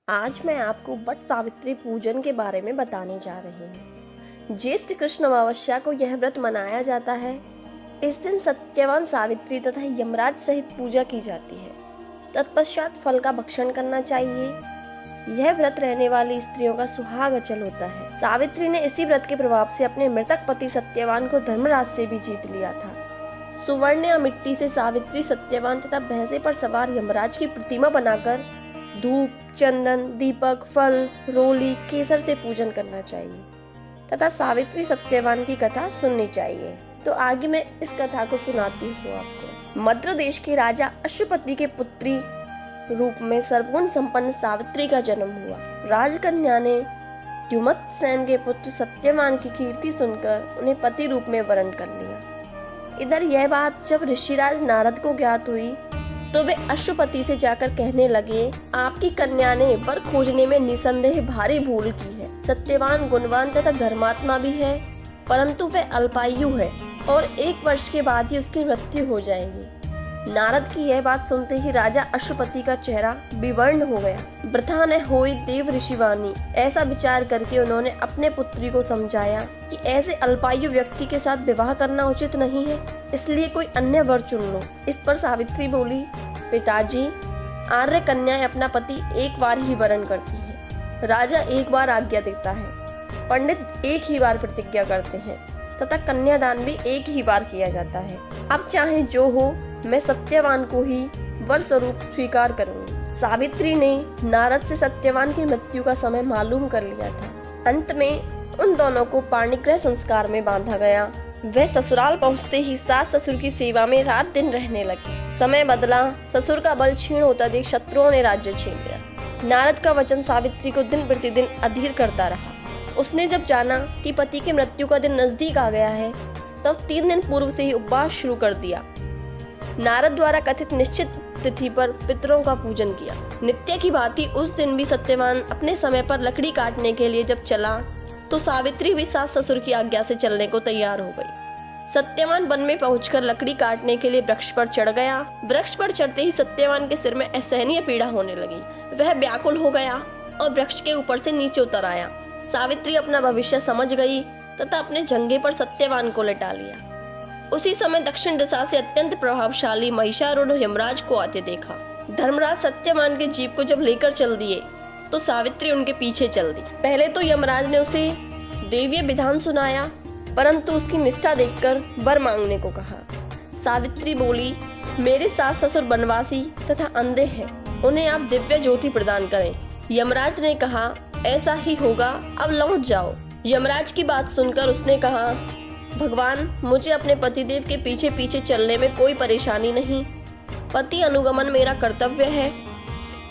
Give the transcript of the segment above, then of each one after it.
आज मैं आपको वट सावित्री पूजन के बारे में बताने जा रही हूँ। ज्येष्ठ कृष्ण अमावस्या को यह व्रत मनाया जाता है। इस दिन सत्यवान सावित्री तथा यमराज सहित पूजा की जाती है। तत्पश्चात फल का भक्षण करना चाहिए। यह व्रत रहने वाली स्त्रियों का सुहाग अचल होता है। सावित्री ने इसी व्रत के प्रभाव से अपने मृतक पति सत्यवान को धर्मराज से भी जीत लिया था। सुवर्ण या मिट्टी से सावित्री, सत्यवान तथा भैंसे पर सवार यमराज की प्रतिमा बनाकर धूप, चंदन, दीपक, फल, रोली, केसर से पूजन करना चाहिए तथा सावित्री सत्यवान की कथा सुननी चाहिए। तो आगे मैं इस कथा को सुनाती हूँ आपको। मद्र देश के राजा अश्वपति के पुत्री रूप में सर्वगुण संपन्न सावित्री का जन्म हुआ। राजकन्या ने द्युमत्सेन के पुत्र सत्यवान की कीर्ति सुनकर उन्हें पति रूप में वरण कर लिया। इधर यह बात जब ऋषिराज नारद को ज्ञात हुई तो वे अश्वपति से जाकर कहने लगे, आपकी कन्या ने वर खोजने में निसंदेह भारी भूल की है। सत्यवान गुणवान तथा धर्मात्मा भी है, परंतु वह अल्पायु है और 1 वर्ष के बाद ही उसकी मृत्यु हो जाएगी। नारद की यह बात सुनते ही राजा अश्वपति का चेहरा विवर्ण हो गया। वृथा न होई देव ऋषिवाणी, ऐसा विचार करके उन्होंने अपने पुत्री को समझाया कि ऐसे अल्पायु व्यक्ति के साथ विवाह करना उचित नहीं है, इसलिए कोई अन्य वर चुन लो। इस पर सावित्री बोली, पिताजी, आर्य कन्याएं अपना पति 1 बार ही वरण करती हैं। राजा 1 बार आज्ञा देता है, पंडित 1 ही बार प्रतिज्ञा करते हैं तथा कन्यादान भी 1 ही बार किया जाता है। अब चाहे जो हो, मैं सत्यवान को ही वर स्वरूप स्वीकार करूंगी। सावित्री ने नारद से सत्यवान की मृत्यु का समय मालूम कर लिया था। अंत में उन दोनों को पाणिग्रह संस्कार में बांधा गया। वह ससुराल पहुंचते ही सास ससुर की सेवा में रात दिन रहने लगी। समय बदला, ससुर का बल क्षीण होता देख शत्रुओं ने राज्य छीन लिया। नारद का वचन सावित्री को दिन प्रतिदिन अधीर करता रहा। उसने जब जाना कि पति की मृत्यु का दिन नजदीक आ गया है, तब 3 दिन पूर्व से ही उपवास शुरू कर दिया। नारद द्वारा कथित निश्चित तिथि पर पितरों का पूजन किया। नित्य की भांति उस दिन भी सत्यवान अपने समय पर लकड़ी काटने के लिए जब चला तो सावित्री भी सास ससुर की आज्ञा से चलने को तैयार हो गई। सत्यवान वन में पहुंचकर लकड़ी काटने के लिए वृक्ष पर चढ़ गया। वृक्ष पर चढ़ते ही सत्यवान के सिर में असहनीय पीड़ा होने लगी। वह व्याकुल हो गया और वृक्ष के ऊपर से नीचे उतर आया। सावित्री अपना भविष्य समझ गई तथा अपने जंघे पर सत्यवान को लेटा लिया। उसी समय दक्षिण दिशा से अत्यंत प्रभावशाली महिषारूढ़ यमराज को आते देखा। धर्मराज सत्यवान के जीप को जब लेकर चल दिए तो सावित्री उनके पीछे चल दी। पहले तो यमराज ने उसे देवीय विधान सुनाया, परंतु उसकी निष्ठा देखकर वर मांगने को कहा। सावित्री बोली, मेरे सास ससुर वनवासी तथा अंधे हैं, उन्हें आप दिव्य ज्योति प्रदान करें। यमराज ने कहा, ऐसा ही होगा, अब लौट जाओ। यमराज की बात सुनकर उसने कहा, भगवान, मुझे अपने पतिदेव के पीछे पीछे चलने में कोई परेशानी नहीं, पति अनुगमन मेरा कर्तव्य है।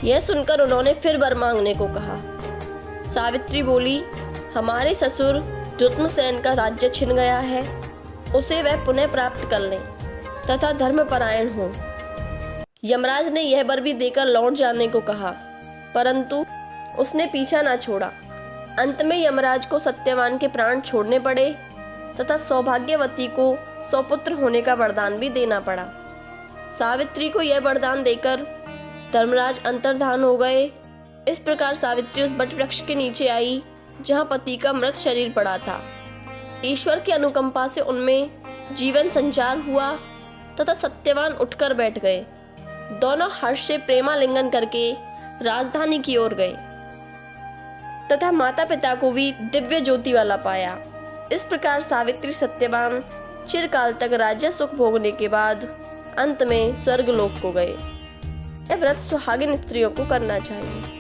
यह सुनकर उन्होंने फिर वर मांगने को कहा। सावित्री बोली, हमारे ससुर द्युमत्सेन का राज्य छिन गया है, उसे वह पुनः प्राप्त कर लें तथा धर्मपरायण हो। यमराज ने यह वर भी देकर लौट जाने को कहा, परंतु उसने पीछा न छोड़ा। अंत में यमराज को सत्यवान के प्राण छोड़ने पड़े तथा सौभाग्यवती को सौपुत्र होने का वरदान भी देना पड़ा। सावित्री को यह वरदान देकर धर्मराज अंतर्धान हो गए। इस प्रकार सावित्री उस बट वृक्ष के नीचे आई जहाँ पति का मृत शरीर पड़ा था। ईश्वर की अनुकंपा से उनमें जीवन संचार हुआ तथा सत्यवान उठकर बैठ गए। दोनों हर्ष से प्रेमालिंगन करके राजधानी की ओर गए तथा माता पिता को भी दिव्य ज्योति वाला पाया। इस प्रकार सावित्री सत्यवान चिरकाल तक राज्य सुख भोगने के बाद अंत में स्वर्गलोक को गए। यह व्रत सुहागिन स्त्रियों को करना चाहिए।